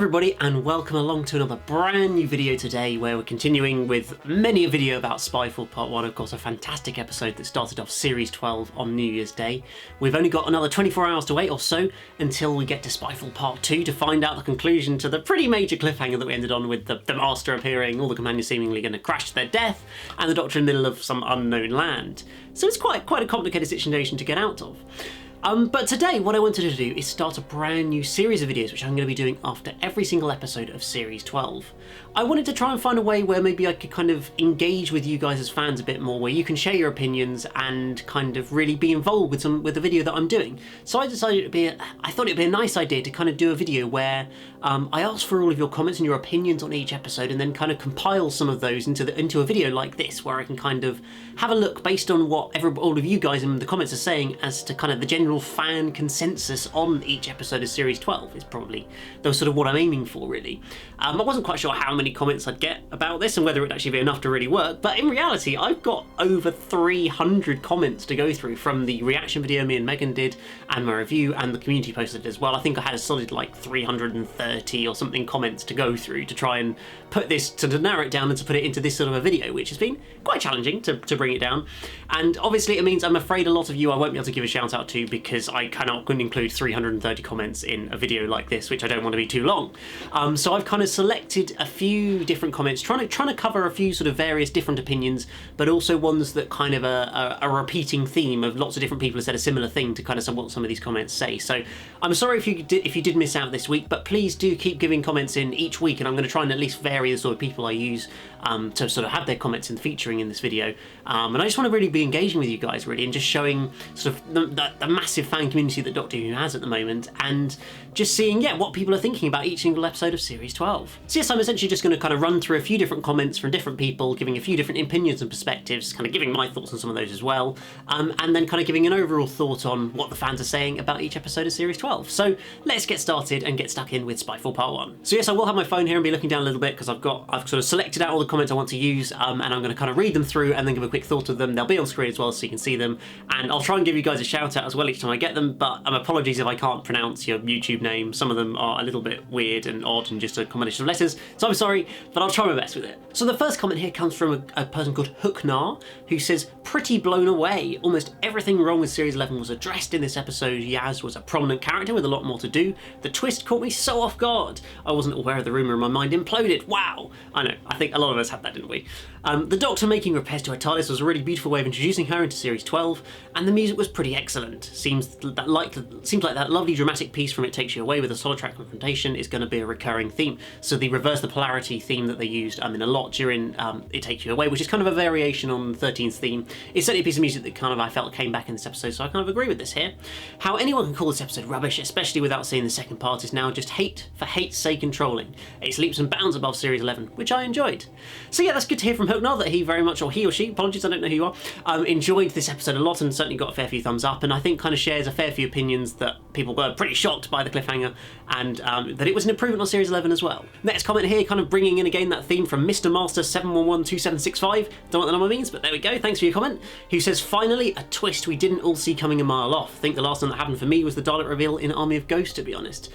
everybody, and welcome along to another brand new video today where we're continuing with many a video about Spyfall Part 1, of course a fantastic episode that started off Series 12 on New Year's Day. We've only got another 24 hours to wait or so until we get to Spyfall Part 2 to find out the conclusion to the pretty major cliffhanger that we ended on with the Master appearing, all the companions seemingly going to crash to their death, and the Doctor in the middle of some unknown land. So it's quite a complicated situation to get out of. But today what I wanted to do is start a brand new series of videos which I'm going to be doing after every single episode of Series 12. I wanted to try and find a way where maybe I could kind of engage with you guys as fans a bit more, where you can share your opinions and kind of really be involved with the video that I'm doing. So I decided I thought it'd be a nice idea to kind of do a video where I ask for all of your comments and your opinions on each episode and then kind of compile some of those into a video like this, where I can kind of have a look based on what all of you guys in the comments are saying as to kind of the general fan consensus on each episode of Series 12 is probably sort of what I'm aiming for, really. I wasn't quite sure how many comments I'd get about this and whether it'd actually be enough to really work, but in reality I've got over 300 comments to go through from the reaction video me and Megan did, and my review, and the community posted as well. I think I had a solid like 330 or something comments to go through to try and put this, to narrow it down and to put it into this sort of a video, which has been quite challenging to bring it down. And obviously it means I'm afraid a lot of you I won't be able to give a shout out to, because I couldn't include 330 comments in a video like this, which I don't want to be too long. So I've kind of selected a few different comments, trying to cover a few sort of various different opinions, but also ones that kind of a repeating theme of lots of different people have said a similar thing to kind of what some of these comments say. So I'm sorry if you did miss out this week, but please do keep giving comments in each week, and I'm going to try and at least vary the sort of people I use to sort of have their comments featuring in this video. And I just want to really be engaging with you guys, really, and just showing sort of the massive fan community that Doctor Who has at the moment, and just seeing, what people are thinking about each single episode of Series 12. So yes, I'm essentially just going to kind of run through a few different comments from different people, giving a few different opinions and perspectives, kind of giving my thoughts on some of those as well, and then kind of giving an overall thought on what the fans are saying about each episode of Series 12. So let's get started and get stuck in with Spyfall Part 1. So yes, I will have my phone here and be looking down a little bit, because I've sort of selected out all the comments I want to use, and I'm going to kind of read them through and then give a quick thought of them. They'll be on screen as well so you can see them, and I'll try and give you guys a shout out as well each time I get them, but apologies if I can't pronounce your YouTube name. Some of them are a little bit weird and odd and just a combination of letters, so I'm sorry, but I'll try my best with it. So the first comment here comes from a person called Hooknar, who says, "Pretty blown away. Almost everything wrong with Series 11 was addressed in this episode. Yaz was a prominent character with a lot more to do. The twist caught me so off guard. I wasn't aware of the rumour and my mind imploded. Wow." I know, I think a lot of us had that, didn't we? The Doctor making repairs to her TARDIS was a really beautiful way of introducing her into Series 12, and the music was pretty excellent. Seems like that lovely dramatic piece from It Takes You Away with a solid track confrontation is going to be a recurring theme. So the reverse the polarity theme that they used in a lot during It Takes You Away, which is kind of a variation on 13's theme, is certainly a piece of music that kind of I felt came back in this episode, so I kind of agree with this here. How anyone can call this episode rubbish, especially without seeing the second part, is now just hate for hate's sake and trolling. It's leaps and bounds above Series 11, which I enjoyed. So yeah, that's good to hear from Hooknar that he very much, or he or she, apologies, I don't know who you are, enjoyed this episode a lot and certainly got a fair few thumbs up, and I think kind of shares a fair few opinions that people were pretty shocked by the cliffhanger, and that it was an improvement on Series 11 as well. Next comment here, kind of bringing in again that theme from Mr. Master 7112765, don't know what the number means, but there we go, thanks for your comment, who says, "Finally, a twist we didn't all see coming a mile off. I think the last one that happened for me was the Dalek reveal in Army of Ghosts, to be honest."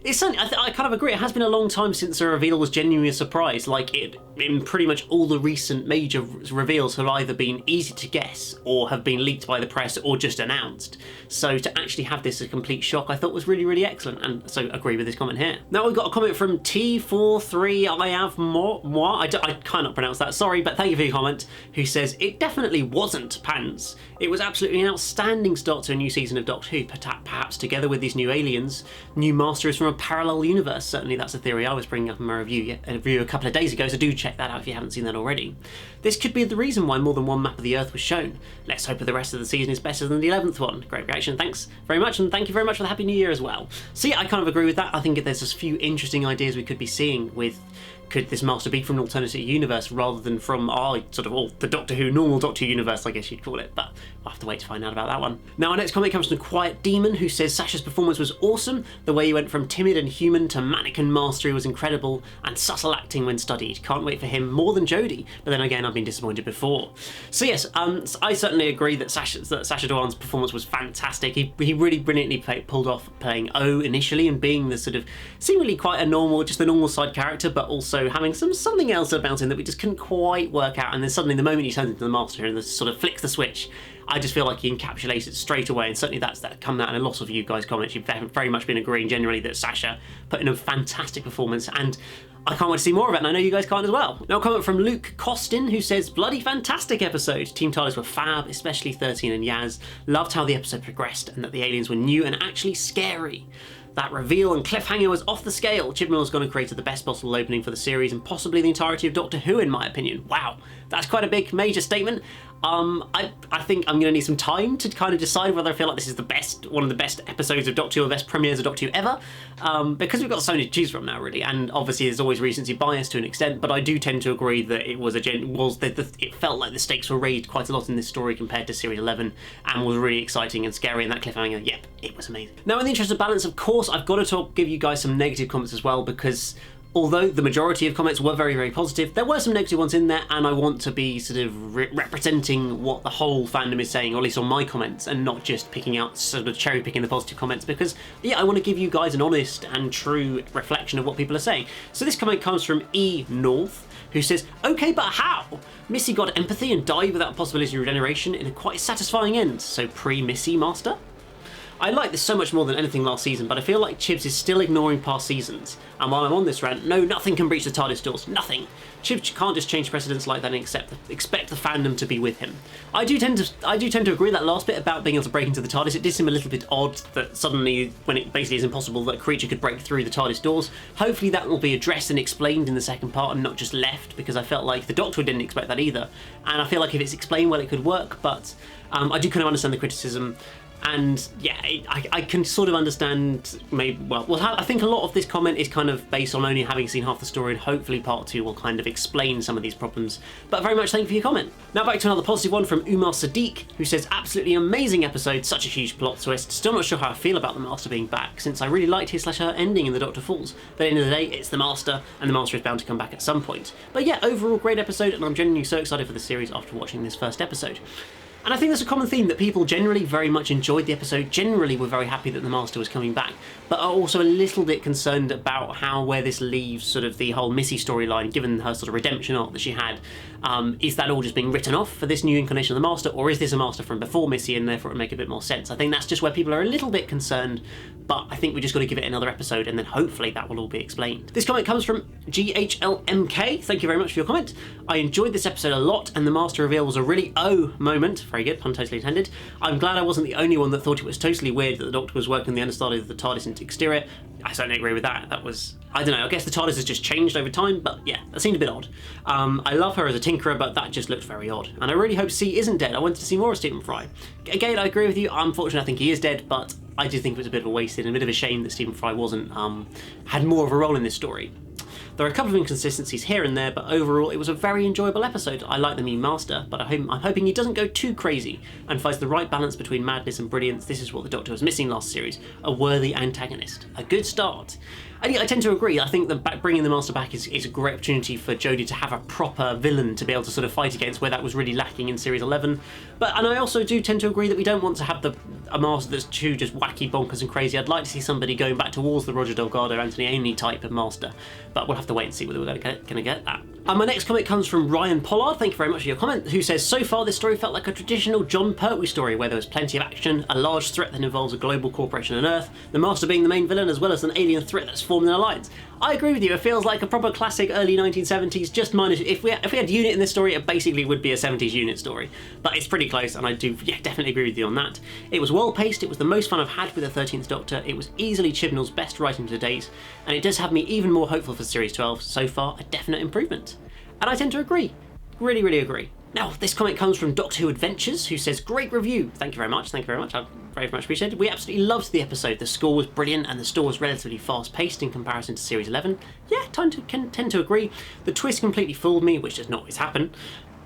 It's something, I kind of agree, it has been a long time since a reveal was genuinely a surprise. Like, in pretty much all the recent major reveals have either been easy to guess, or have been leaked by the press, or just announced. So to actually have this as a complete shock, I thought was really, really excellent, and so agree with this comment here. Now we've got a comment from T43 I have moi, I cannot pronounce that, sorry, but thank you for your comment, who says, "It definitely wasn't pants. It was absolutely an outstanding start to a new season of Doctor Who, perhaps together with these new aliens, new masters from a parallel universe." Certainly that's a theory I was bringing up in my review a couple of days ago, so do check that out if you haven't seen that already. "This could be the reason why more than one map of the Earth was shown. Let's hope that the rest of the season is better than the 11th one. Great reaction, thanks very much, and thank you very much for the Happy New Year as well." So yeah, I kind of agree with that. I think there's a few interesting ideas we could be seeing with could this Master be from an alternative universe rather than from our sort of the Doctor Who, normal Doctor Who universe, I guess you'd call it, but we'll have to wait to find out about that one. Now our next comment comes from Quiet Demon, who says Sasha's performance was awesome. The way he went from timid and human to mannequin mastery was incredible, and subtle acting when studied. Can't wait for him more than Jodie, but then again I've been disappointed before. So yes, I certainly agree that Sacha Dhawan's performance was fantastic. He really brilliantly pulled off playing O initially and being the sort of seemingly quite a normal side character, but also having something else about him that we just couldn't quite work out. And then suddenly the moment he turns into the Master and sort of flicks the switch, I just feel like he encapsulates it straight away, and certainly that's come out in a lot of you guys' comments. You've very much been agreeing generally that Sasha put in a fantastic performance, and I can't wait to see more of it, and I know you guys can't as well. Now a comment from Luke Costin, who says, bloody fantastic episode. Team TARDIS were fab, especially 13 and Yaz. Loved how the episode progressed and that the aliens were new and actually scary. That reveal and cliffhanger was off the scale. Chibnall's gone and created the best possible opening for the series and possibly the entirety of Doctor Who, in my opinion. Wow, that's quite a big, major statement. I think I'm going to need some time to kind of decide whether I feel like this is one of the best episodes of Doctor Who, or the best premieres of Doctor Who ever, because we've got so many to choose from now, really. And obviously, there's always recency bias to an extent, but I do tend to agree that it felt like the stakes were raised quite a lot in this story compared to Series 11, and was really exciting and scary. And that cliffhanger, yep, it was amazing. Now, in the interest of balance, of course, I've got to give you guys some negative comments as well, because although the majority of comments were very, very positive, there were some negative ones in there, and I want to be sort of representing what the whole fandom is saying, or at least on my comments, and not just picking out, sort of cherry picking the positive comments, because yeah, I want to give you guys an honest and true reflection of what people are saying. So this comment comes from E North, who says, okay, but how? Missy got empathy and died without possibility of regeneration in a quite satisfying end, so pre-Missy Master? I like this so much more than anything last season, but I feel like Chibs is still ignoring past seasons. And while I'm on this rant, no, nothing can breach the TARDIS doors. Nothing. Chibs can't just change precedents like that and expect the fandom to be with him. I do tend to agree that last bit about being able to break into the TARDIS. It did seem a little bit odd that suddenly, when it basically is impossible, that a creature could break through the TARDIS doors. Hopefully that will be addressed and explained in the second part and not just left, because I felt like the Doctor didn't expect that either. And I feel like if it's explained well, it could work, but I do kind of understand the criticism. And yeah, I can sort of understand, I think a lot of this comment is kind of based on only having seen half the story, and hopefully part 2 will kind of explain some of these problems. But very much thank you for your comment. Now back to another positive one from Umar Sadiq, who says, absolutely amazing episode, such a huge plot twist. Still not sure how I feel about the Master being back, since I really liked his/her ending in The Doctor Falls. But at the end of the day, it's the Master, and the Master is bound to come back at some point. But yeah, overall great episode, and I'm genuinely so excited for the series after watching this first episode. And I think there's a common theme that people generally very much enjoyed the episode, generally were very happy that the Master was coming back, but are also a little bit concerned about where this leaves sort of the whole Missy storyline, given her sort of redemption arc that she had. Is that all just being written off for this new incarnation of the Master, or is this a Master from before Missy, and therefore it would make a bit more sense? I think that's just where people are a little bit concerned, but I think we just got to give it another episode, and then hopefully that will all be explained. This comment comes from GHLMK. Thank you very much for your comment. I enjoyed this episode a lot, and the Master reveal was a really moment. Very good, pun totally intended. I'm glad I wasn't the only one that thought it was totally weird that the Doctor was working the understudy of the TARDIS into exterior. I certainly agree with that. That was, I don't know, I guess the TARDIS has just changed over time, but yeah, that seemed a bit odd. I love her as a tinkerer, but that just looked very odd. And I really hope C isn't dead. I wanted to see more of Stephen Fry. Again, I agree with you. Unfortunately, I think he is dead, but I do think it was a bit of a wasted and a bit of a shame that Stephen Fry wasn't, had more of a role in this story. There are a couple of inconsistencies here and there, but overall it was a very enjoyable episode. I like the new Master, but I'm hoping he doesn't go too crazy and finds the right balance between madness and brilliance. This is what the Doctor was missing last series, a worthy antagonist. A good start. And yeah, I tend to agree. I think that bringing the Master back is a great opportunity for Jodie to have a proper villain to be able to sort of fight against, where that was really lacking in Series 11. And I also do tend to agree that we don't want to have a Master that's too just wacky, bonkers and crazy. I'd like to see somebody going back towards the Roger Delgado, Anthony Ainley type of Master, but we'll have to wait and see whether we're going to get that. My next comment comes from Ryan Pollard. Thank you very much for your comment, who says, so far this story felt like a traditional John Pertwee story where there was plenty of action, a large threat that involves a global corporation on Earth, the Master being the main villain, as well as an alien threat that's formed an alliance. I agree with you, it feels like a proper classic early 1970s, just minus, if we had unit in this story, it basically would be a 70s unit story. But it's pretty close, and I do definitely agree with you on that. It was well paced, it was the most fun I've had with the 13th Doctor, it was easily Chibnall's best writing to date, and it does have me even more hopeful for Series 12, so far a definite improvement. And I tend to agree, really agree. Now, this comment comes from Doctor Who Adventures, who says, great review. Thank you very much, thank you very much. very much appreciated. We absolutely loved the episode. The score was brilliant and the story was relatively fast-paced in comparison to Series 11. Yeah, tend to agree. The twist completely fooled me, which does not always happen.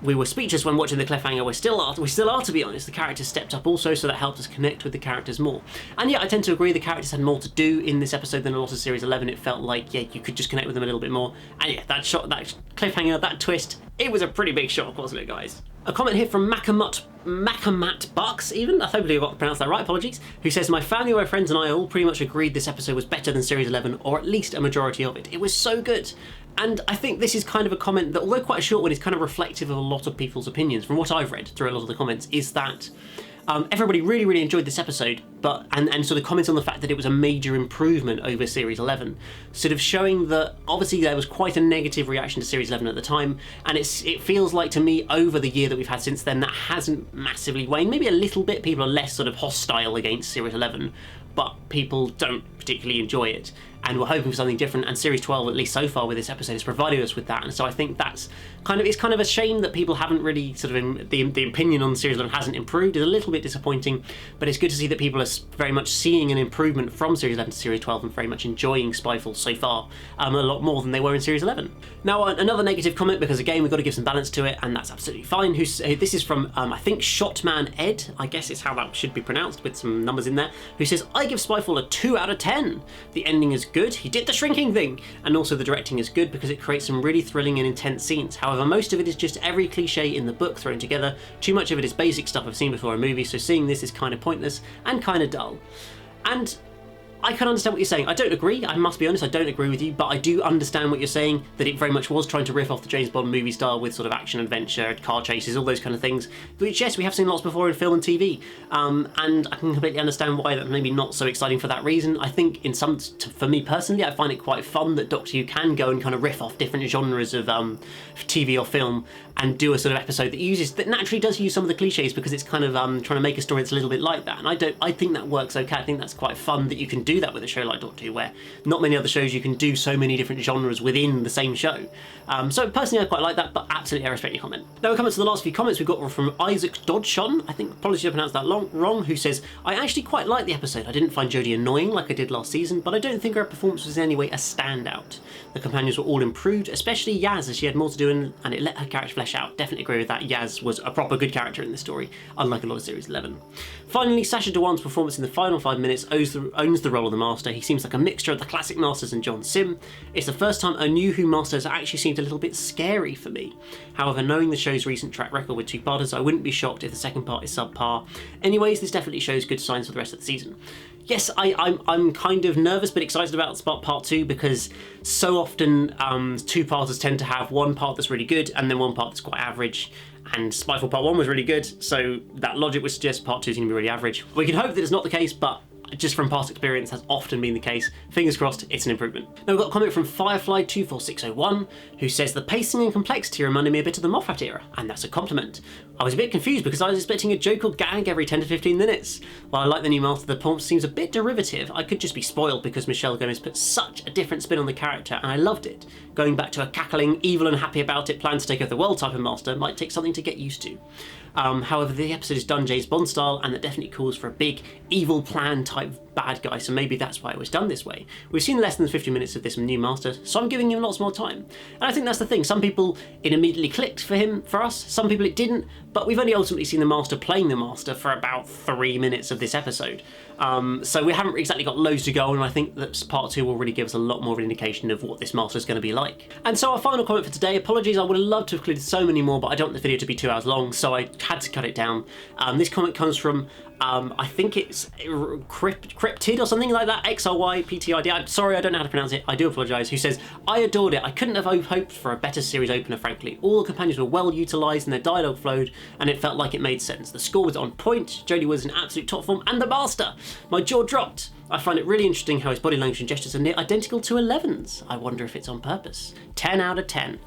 We were speechless when watching the cliffhanger. We still are, to be honest. The characters stepped up also, so that helped us connect with the characters more. And yeah, I tend to agree the characters had more to do in this episode than a lot of Series 11. It felt like, yeah, you could just connect with them a little bit more. And yeah, that cliffhanger, that twist, it was a pretty big shock, wasn't it, guys? A comment here from Makamat Bucks, even, I hope I got to pronounce that right, apologies, who says, my family, my friends and I all pretty much agreed this episode was better than Series 11, or at least a majority of it. It was so good. And I think this is kind of a comment that, although quite a short one, is kind of reflective of a lot of people's opinions. From what I've read through a lot of the comments, is that everybody really, really enjoyed this episode, but and sort of comments on the fact that it was a major improvement over Series 11, sort of showing that obviously there was quite a negative reaction to Series 11 at the time, and it feels like to me over the year that we've had since then that hasn't massively waned. Maybe a little bit, people are less sort of hostile against Series 11, but people don't particularly enjoy it, and we're hoping for something different, and Series 12, at least so far with this episode, has provided us with that. And so I think that's it's kind of a shame that people haven't really sort of, the opinion on Series 11 hasn't improved. It's a little bit disappointing, but it's good to see that people are very much seeing an improvement from Series 11 to Series 12 and very much enjoying Spyfall so far, a lot more than they were in Series 11. Now, another negative comment, because again, we've got to give some balance to it, and that's absolutely fine. This is from, I think, Shotman Ed, I guess is how that should be pronounced, with some numbers in there, who says, I give Spyfall a 2 out of 10. The ending is good, he did the shrinking thing, and also the directing is good because it creates some really thrilling and intense scenes. However, most of it is just every cliche in the book thrown together. Too much of it is basic stuff I've seen before in movies, so seeing this is kind of pointless and kind of dull. And I can understand what you're saying. I don't agree, I must be honest, I don't agree with you, but I do understand what you're saying, that it very much was trying to riff off the James Bond movie style with sort of action, adventure, car chases, all those kind of things, which yes, we have seen lots before in film and TV, and I can completely understand why that's maybe not so exciting for that reason. I think for me personally, I find it quite fun that Doctor Who can go and kind of riff off different genres of TV or film and do a sort of episode that naturally does use some of the cliches, because it's kind of trying to make a story that's a little bit like that, and I think that works okay. I think that's quite fun that you can do that with a show like Doctor Who, where not many other shows you can do so many different genres within the same show. So personally I quite like that, but absolutely I respect your comment. Now we're coming to the last few comments. We've got from Isaac Dodgson, I think, apologies if I pronounced that wrong, who says, I actually quite like the episode. I didn't find Jodie annoying like I did last season, but I don't think her performance was in any way a standout. The companions were all improved, especially Yaz, as she had more to do and it let her character flesh out. Definitely agree with that. Yaz was a proper good character in this story, unlike a lot of Series 11. Finally, Sacha Dhawan's performance in the final 5 minutes owns the role of the Master. He seems like a mixture of the classic Masters and John Sim. It's the first time a new Who Master has actually seemed a little bit scary for me. However, knowing the show's recent track record with two-parters, I wouldn't be shocked if the second part is subpar. Anyways, this definitely shows good signs for the rest of the season. Yes, I'm kind of nervous but excited about Part 2, because so often two-parters tend to have one part that's really good and then one part that's quite average, and Spyfall Part 1 was really good, so that logic would suggest Part 2 is going to be really average. We can hope that it's not the case, but just from past experience has often been the case. Fingers crossed, it's an improvement. Now we've got a comment from Firefly24601, who says the pacing and complexity reminded me a bit of the Moffat era, and that's a compliment. I was a bit confused because I was expecting a joke or gag every 10 to 15 minutes. While I like the new Master, the performance seems a bit derivative. I could just be spoiled because Michelle Gomez put such a different spin on the character, and I loved it. Going back to a cackling, evil and happy about it, plan to take over the world type of Master might take something to get used to. However, the episode is done James Bond style, and that definitely calls for a big evil plan type bad guy, so maybe that's why it was done this way. We've seen less than 50 minutes of this new Master, so I'm giving him lots more time. And I think that's the thing, some people it immediately clicked for us, some people it didn't, but we've only ultimately seen the Master playing the Master for about 3 minutes of this episode. So we haven't exactly got loads to go on, and I think that Part 2 will really give us a lot more of an indication of what this Master is going to be like. And so our final comment for today, apologies, I would have loved to have included so many more, but I don't want the video to be 2 hours long, so I had to cut it down. This comment comes from I think it's Cryptid or something like that, XRYPTID. I'm sorry, I don't know how to pronounce it, I do apologise, who says, I adored it. I couldn't have hoped for a better series opener, frankly. All the companions were well utilised and their dialogue flowed, and it felt like it made sense. The score was on point, Jodie was in absolute top form, and the Master! My jaw dropped. I find it really interesting how his body language and gestures are near identical to Eleven's. I wonder if it's on purpose. 10 out of 10.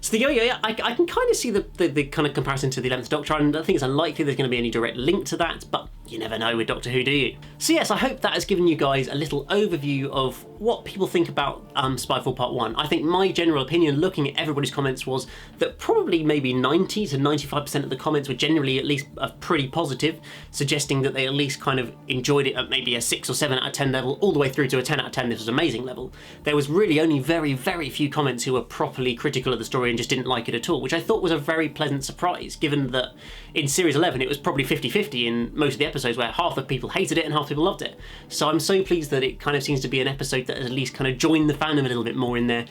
So I can kind of see the kind of comparison to the 11th Doctor, and I think it's unlikely there's going to be any direct link to that, but you never know with Doctor Who, do you? So yes, I hope that has given you guys a little overview of what people think about Spyfall Part 1. I think my general opinion, looking at everybody's comments, was that probably maybe 90 to 95% of the comments were generally at least pretty positive, suggesting that they at least kind of enjoyed it at maybe a 6 or 7 out of 10 level, all the way through to a 10 out of 10, this was amazing level. There was really only very, very few comments who were properly critical of the story and just didn't like it at all, which I thought was a very pleasant surprise, given that in Series 11 it was probably 50-50 in most of the episodes, where half of people hated it and half of people loved it. So I'm so pleased that it kind of seems to be an episode that has at least kind of joined the fandom a little bit more in their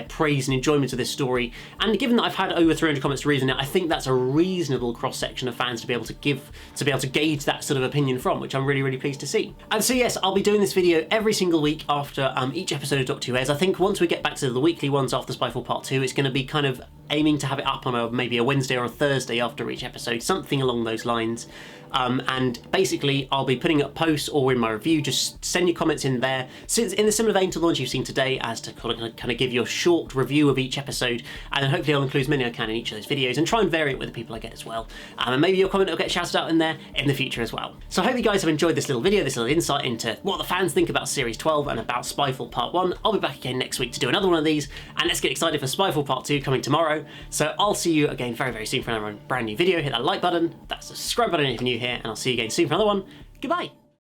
praise and enjoyment of this story. And given that I've had over 300 comments to read on it, I think that's a reasonable cross-section of fans to be able to gauge that sort of opinion from, which I'm really, really pleased to see. And so yes, I'll be doing this video every single week after each episode of Doctor Who airs. I think once we get back to the weekly ones after Spyfall Part 2, it's going to be kind of aiming to have it up on maybe a Wednesday or a Thursday after each episode, something along those lines. And basically I'll be putting up posts or in my review, just send your comments in there, since in a similar vein to the ones you've seen today, as to kind of give you a short review of each episode, and then hopefully I'll include as many as I can in each of those videos and try and vary it with the people I get as well. And maybe your comment will get shouted out in there in the future as well. So I hope you guys have enjoyed this little video, this little insight into what the fans think about Series 12 and about Spyfall Part 1. I'll be back again next week to do another one of these, and let's get excited for Spyfall Part 2 coming tomorrow. So I'll see you again very, very soon for another brand new video. Hit that like button, that subscribe button if you're new here, and I'll see you again soon for another one. Goodbye!